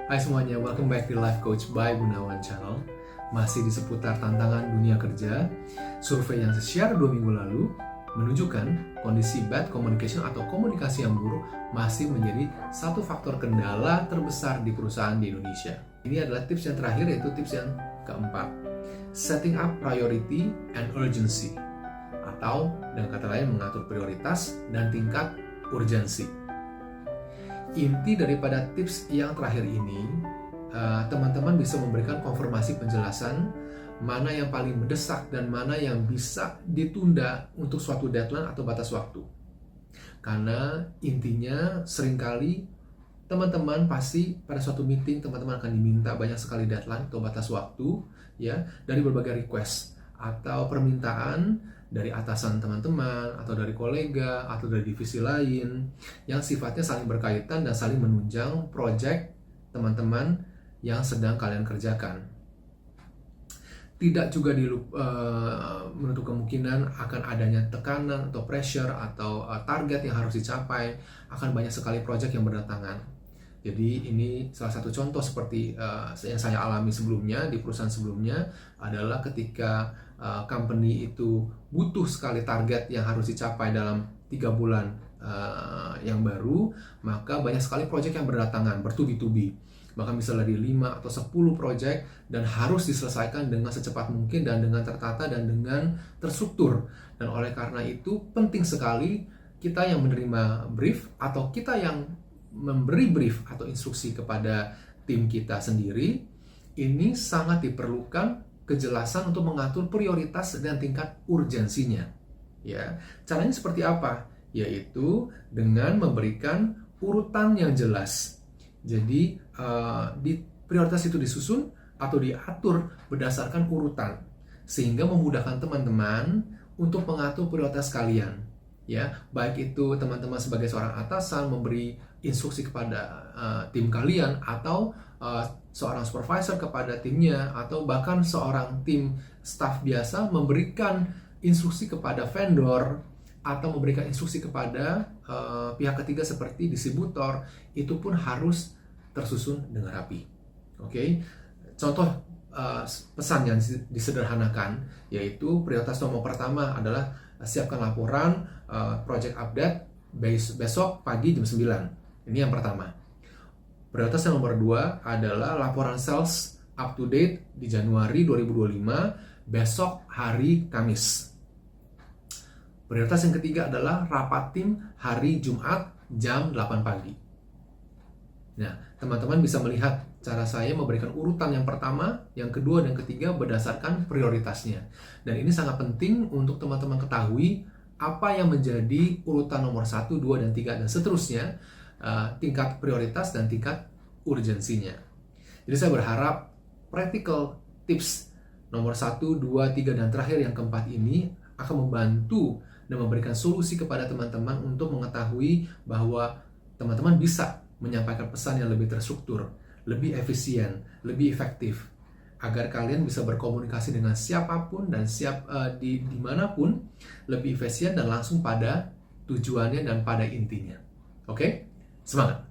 Hai semuanya, welcome back di Life Coach by Gunawan Channel. Masih di seputar tantangan dunia kerja. Survei yang saya share 2 minggu lalu menunjukkan kondisi bad communication atau komunikasi yang buruk masih menjadi satu faktor kendala terbesar di perusahaan di Indonesia. Ini adalah tips yang terakhir, yaitu tips yang keempat. Setting up priority and urgency, atau dengan kata lain mengatur prioritas dan tingkat urgensi. Inti daripada tips yang terakhir ini, teman-teman bisa memberikan konfirmasi penjelasan mana yang paling mendesak dan mana yang bisa ditunda untuk suatu deadline atau batas waktu. Karena intinya seringkali teman-teman pasti pada suatu meeting teman-teman akan diminta banyak sekali deadline atau batas waktu ya dari berbagai request atau permintaan dari atasan teman-teman, atau dari kolega, atau dari divisi lain, yang sifatnya saling berkaitan dan saling menunjang proyek teman-teman yang sedang kalian kerjakan. Tidak juga menutup kemungkinan akan adanya tekanan atau pressure atau target yang harus dicapai, akan banyak sekali proyek yang berdatangan. Jadi ini salah satu contoh seperti yang saya alami sebelumnya di perusahaan sebelumnya adalah ketika company itu butuh sekali target yang harus dicapai dalam 3 bulan yang baru, maka banyak sekali proyek yang berdatangan, bertubi-tubi. Bahkan bisa dari 5 atau 10 proyek dan harus diselesaikan dengan secepat mungkin dan dengan tertata dan dengan terstruktur. Dan oleh karena itu penting sekali kita yang menerima brief atau kita yang memberi brief atau instruksi kepada tim kita sendiri, ini sangat diperlukan kejelasan untuk mengatur prioritas dan tingkat urgensinya. Ya, caranya seperti apa? Yaitu dengan memberikan urutan yang jelas. Jadi di prioritas itu disusun atau diatur berdasarkan urutan, sehingga memudahkan teman-teman untuk mengatur prioritas kalian. Ya, baik itu teman-teman sebagai seorang atasan memberi instruksi kepada tim kalian, atau seorang supervisor kepada timnya, atau bahkan seorang tim staff biasa memberikan instruksi kepada vendor atau memberikan instruksi kepada pihak ketiga seperti distributor, itu pun harus tersusun dengan rapi. Oke. Contoh pesan yang disederhanakan yaitu prioritas nomor pertama adalah siapkan laporan project update besok pagi jam 9. Ini yang pertama. Prioritas yang nomor 2 adalah laporan sales up to date di Januari 2025 besok hari Kamis. Prioritas yang ketiga adalah rapat tim hari Jumat jam 8 pagi. Nah, teman-teman bisa melihat cara saya memberikan urutan yang pertama, yang kedua, dan ketiga berdasarkan prioritasnya. Dan ini sangat penting untuk teman-teman ketahui apa yang menjadi urutan nomor 1, 2, dan 3, dan seterusnya, tingkat prioritas dan tingkat urgensinya. Jadi saya berharap practical tips nomor 1, 2, 3, dan terakhir yang keempat ini akan membantu dan memberikan solusi kepada teman-teman untuk mengetahui bahwa teman-teman bisa menyampaikan pesan yang lebih terstruktur, lebih efisien, lebih efektif, agar kalian bisa berkomunikasi dengan siapapun dan dimanapun lebih efisien dan langsung pada tujuannya dan pada intinya. Oke? Semangat!